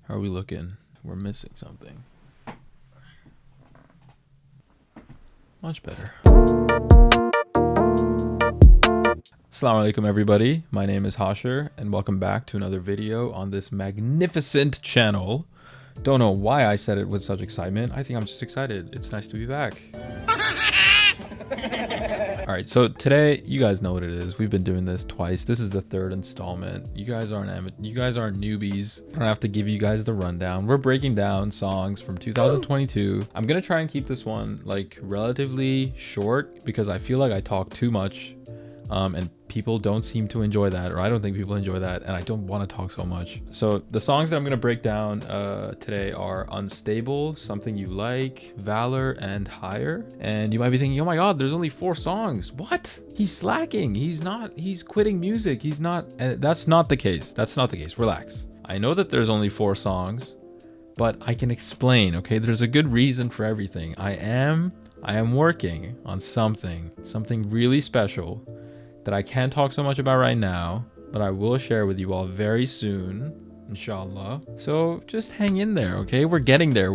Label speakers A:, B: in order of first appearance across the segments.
A: How are we looking? We're missing something. Much better. Assalamu alaikum everybody. My name is Hashir and welcome back to another video on this magnificent channel. Don't know why I said it with such excitement. I think I'm just excited. It's nice to be back. All right, so today, you guys know what it is. We've been doing this twice. This is the third installment. You guys aren't newbies. I don't have to give you guys the rundown. We're breaking down songs from 2022. I'm gonna try and keep this one like relatively short because I feel like I talk too much, and people don't seem to enjoy that, or I don't think people enjoy that, and I don't want to talk so much. So the songs that I'm gonna break down today are Unstable, Something You Like, Valor, and Higher. And you might be thinking, oh my god, there's only 4 songs. What? He's slacking. He's quitting music. He's not. That's not the case. That's not the case. Relax. I know that there's only 4 songs, but I can explain, okay? There's a good reason for everything. I am working on something really special that I can't talk so much about right now, but I will share with you all very soon, inshallah. So just hang in there, okay? We're getting there.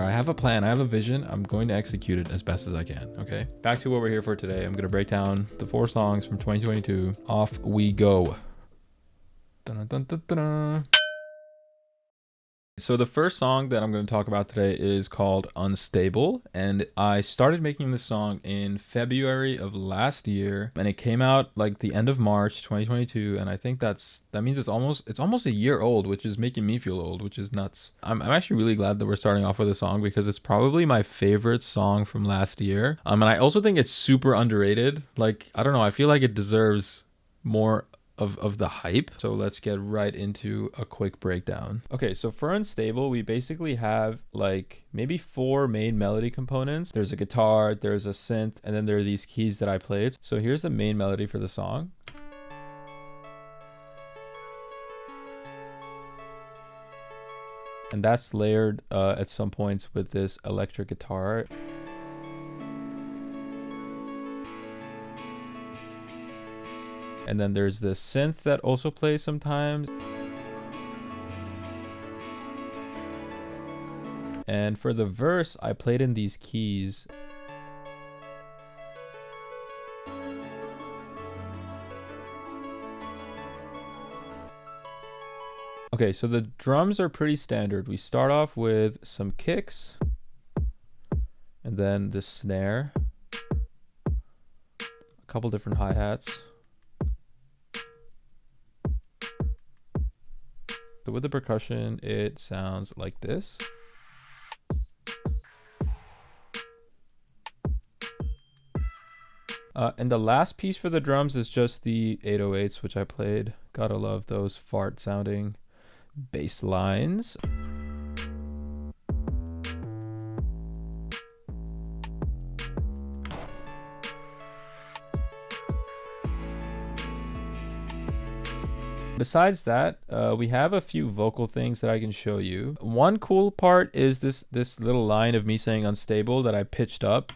A: I have a plan. I have a vision. I'm going to execute it as best as I can, okay? Back to what we're here for today. I'm going to break down the 4 songs from 2022. Off we go. Dun, dun, dun, dun, dun. So the first song that I'm going to talk about today is called Unstable, and I started making this song in February of last year, and it came out like the end of March 2022, and I think that means it's almost a year old, which is making me feel old, which is nuts. I'm actually really glad that we're starting off with a song because it's probably my favorite song from last year, and I also think it's super underrated. Like, I don't know, I feel like it deserves more of the hype. So let's get right into a quick breakdown. Okay, so for Unstable, we basically have like maybe 4 main melody components. There's a guitar, there's a synth, and then there are these keys that I played. So here's the main melody for the song. And that's layered at some points with this electric guitar. And then there's this synth that also plays sometimes. And for the verse, I played in these keys. Okay, so the drums are pretty standard. We start off with some kicks, and then the snare, a couple different hi-hats. So with the percussion, it sounds like this. And the last piece for the drums is just the 808s, which I played. Gotta love those fart sounding bass lines. Besides that, we have a few vocal things that I can show you. One cool part is this little line of me saying unstable that I pitched up.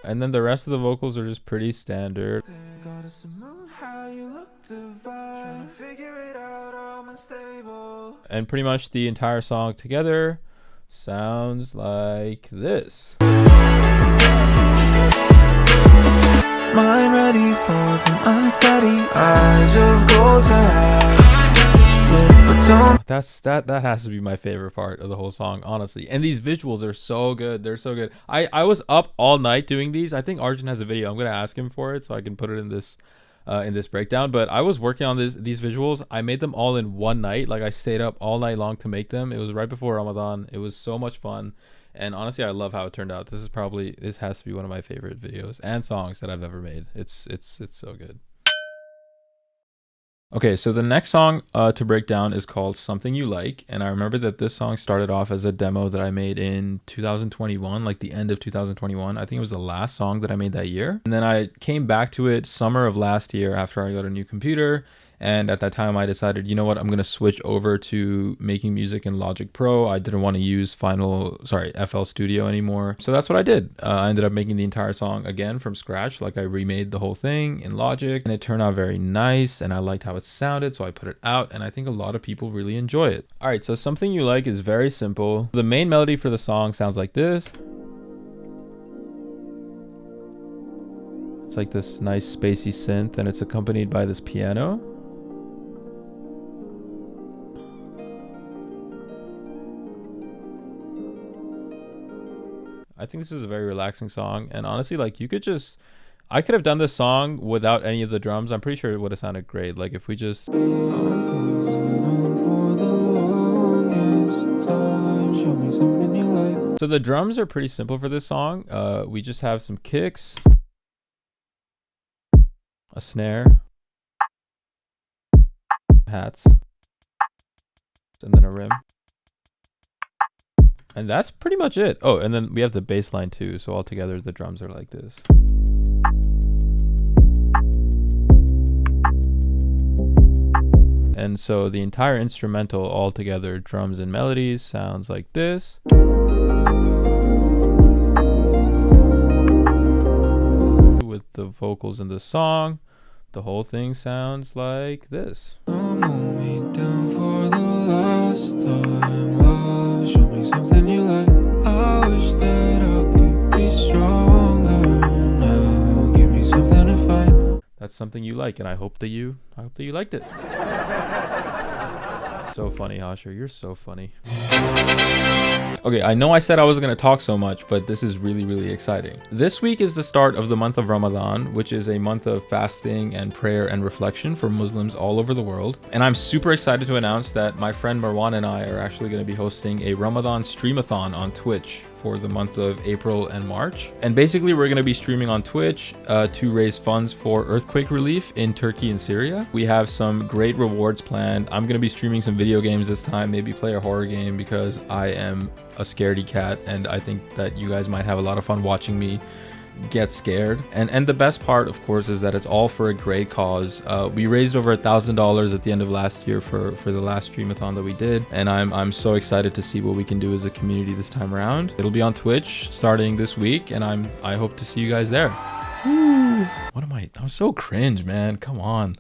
A: And then the rest of the vocals are just pretty standard. And pretty much the entire song together sounds like this. Mind ready for the unsteady eyes of gold to have. That has to be my favorite part of the whole song, honestly. And these visuals are so good. They're so good. I was up all night doing these. I think Arjun has a video. I'm gonna ask him for it so I can put it in this breakdown. But I was working on these visuals. I made them all in one night. Like, I stayed up all night long to make them. It was right before Ramadan. It was so much fun. And honestly, I love how it turned out. This has to be one of my favorite videos and songs that I've ever made. It's so good. Okay, so the next song to break down is called Something You Like. And I remember that this song started off as a demo that I made in 2021, like the end of 2021. I think it was the last song that I made that year. And then I came back to it summer of last year after I got a new computer. And at that time I decided, you know what, I'm going to switch over to making music in Logic Pro. I didn't want to use FL Studio anymore. So that's what I did. I ended up making the entire song again from scratch. Like I remade the whole thing in Logic, and it turned out very nice, and I liked how it sounded, so I put it out, and I think a lot of people really enjoy it. All right, so Something You Like is very simple. The main melody for the song sounds like this. It's like this nice spacey synth, and it's accompanied by this piano. I think this is a very relaxing song, and honestly, like I could have done this song without any of the drums. I'm pretty sure it would have sounded great. Like if we just... So the drums are pretty simple for this song. We just have some kicks, a snare, hats, and then a rim. And that's pretty much it. Oh, and then we have the bass line too. So all together, the drums are like this. And so the entire instrumental all together, drums and melodies, sounds like this. With the vocals in the song, the whole thing sounds like this. Hold me down for the last time, love. Show me something you like. I wish that I could be stronger now. Give me something to fight. That's Something You Like, and I hope that you liked it. So funny, Hashir. You're so funny. Okay, I know I said I wasn't going to talk so much, but this is really, really exciting. This week is the start of the month of Ramadan, which is a month of fasting and prayer and reflection for Muslims all over the world. And I'm super excited to announce that my friend Marwan and I are actually going to be hosting a Ramadan streamathon on Twitch for the month of April and March. And basically we're going to be streaming on Twitch to raise funds for earthquake relief in Turkey and Syria. We have some great rewards planned. I'm going to be streaming some video games this time, maybe play a horror game because I am a scaredy cat, and I think that you guys might have a lot of fun watching me get scared. And the best part, of course, is that it's all for a great cause. We raised over $1,000 at the end of last year for the last streamathon that we did, and I'm so excited to see what we can do as a community this time around. It'll be on Twitch starting this week, and I hope to see you guys there. Woo. I'm so cringe, man. Come on.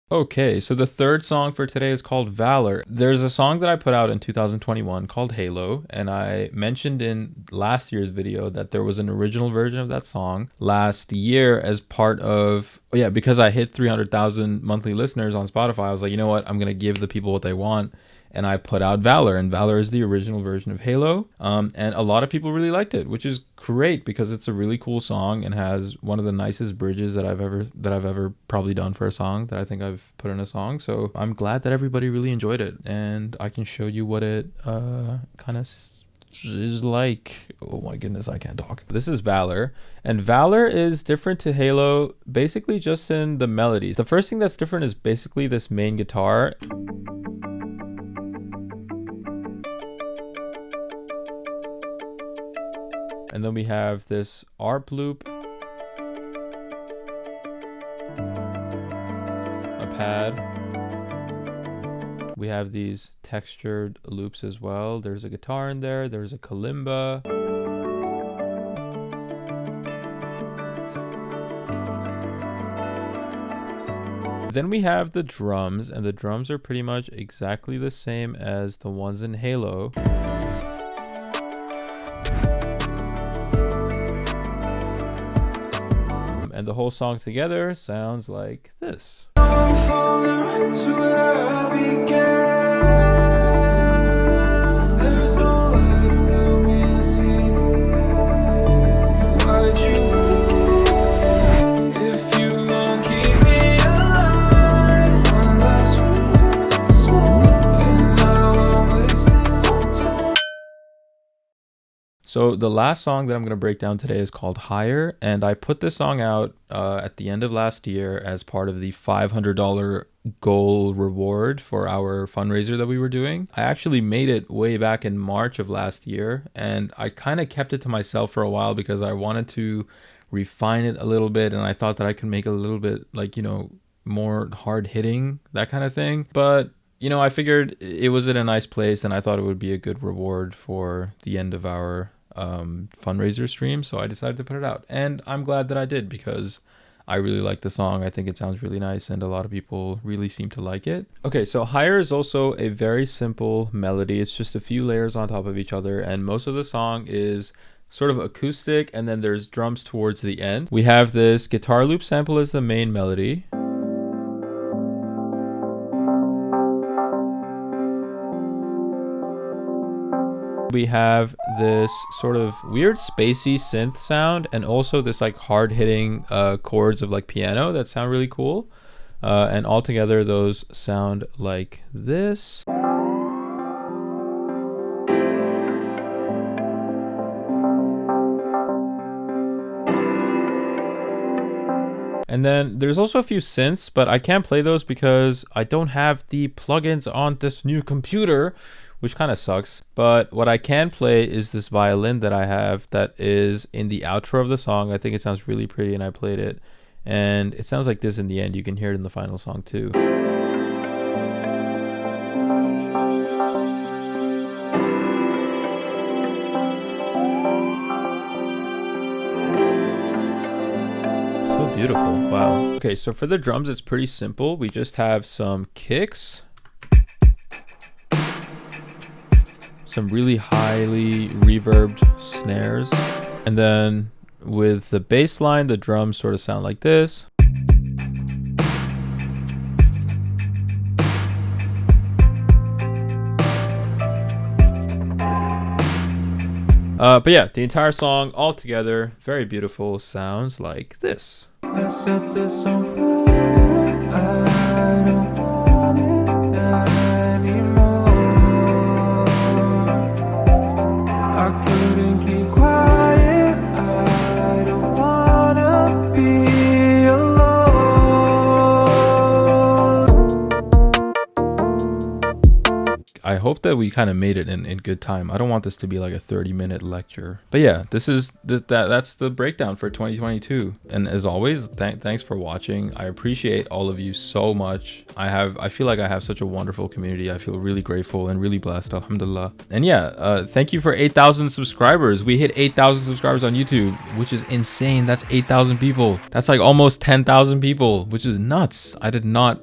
A: Okay, so the third song for today is called Valor. There's a song that I put out in 2021 called Halo, and I mentioned in last year's video that there was an original version of that song last year as part of, because I hit 300,000 monthly listeners on Spotify. I was like, you know what, I'm going to give the people what they want. And I put out Valor, and Valor is the original version of Halo. And a lot of people really liked it, which is great because it's a really cool song and has one of the nicest bridges that I've ever probably done for a song that I think I've put in a song. So I'm glad that everybody really enjoyed it, and I can show you what it kind of is like. Oh my goodness, I can't talk. This is Valor, and Valor is different to Halo basically just in the melodies. The first thing that's different is basically this main guitar. And then we have this ARP loop, a pad. We have these textured loops as well. There's a guitar in there. There's a kalimba. Then we have the drums, and the drums are pretty much exactly the same as the ones in Halo. And the whole song together sounds like this. So the last song that I'm going to break down today is called Higher, and I put this song out at the end of last year as part of the $500 goal reward for our fundraiser that we were doing. I actually made it way back in March of last year, and I kind of kept it to myself for a while because I wanted to refine it a little bit, and I thought that I could make it a little bit more hard hitting, that kind of thing. But you know, I figured it was in a nice place, and I thought it would be a good reward for the end of our fundraiser stream. So I decided to put it out, and I'm glad that I did, because I really like the song. I think it sounds really nice, and a lot of people really seem to like it. Okay, so Higher is also a very simple melody. It's just a few layers on top of each other, and most of the song is sort of acoustic, and then there's drums towards the end. We have this guitar loop sample as the main melody. We have this sort of weird spacey synth sound, and also this like hard hitting chords of like piano that sound really cool. And all together those sound like this. And then there's also a few synths, but I can't play those because I don't have the plugins on this new computer, which kind of sucks. But what I can play is this violin that I have that is in the outro of the song. I think it sounds really pretty, and I played it. And it sounds like this in the end. You can hear it in the final song too. So beautiful. Wow. Okay, so for the drums, it's pretty simple. We just have some kicks, some really highly reverbed snares, and then with the bass line, the drums sort of sound like this. But yeah, the entire song all together, very beautiful, sounds like this. I set this on fire. I don't want it anymore. I couldn't keep quiet. I don't wanna be alone. I hope that we kind of made it in good time. I don't want this to be like a 30-minute lecture. But yeah, this is that's the breakdown for 2022. And as always, thanks for watching. I appreciate all of you so much. I feel like I have such a wonderful community. I feel really grateful and really blessed, alhamdulillah. And yeah, thank you for 8,000 subscribers. We hit 8,000 subscribers on YouTube, which is insane. That's 8,000 people. That's like almost 10,000 people, which is nuts. I did not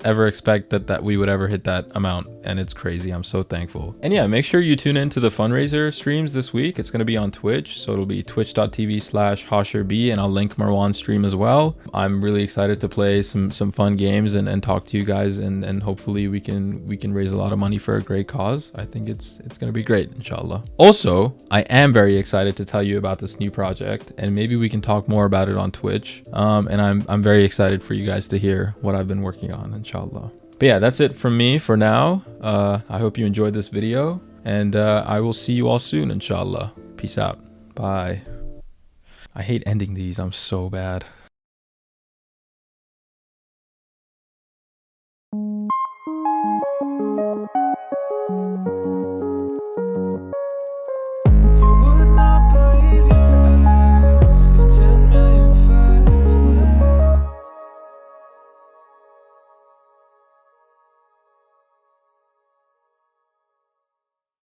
A: ever expect that we would ever hit that amount, and it's crazy. I'm so thankful. And yeah, make sure you tune in to the fundraiser streams this week. It's going to be on Twitch, so it'll be twitch.tv/hashirb, and I'll link Marwan's stream as well. I'm really excited to play some fun games and talk to you guys, and hopefully we can raise a lot of money for a great cause. I think it's going to be great, inshallah. Also, I am very excited to tell you about this new project, and maybe we can talk more about it on Twitch. And I'm very excited for you guys to hear what I've been working on, inshallah. But yeah, that's it from me for now. I hope you enjoyed this video, and I will see you all soon, inshallah. Peace out. Bye. I hate ending these. I'm so bad.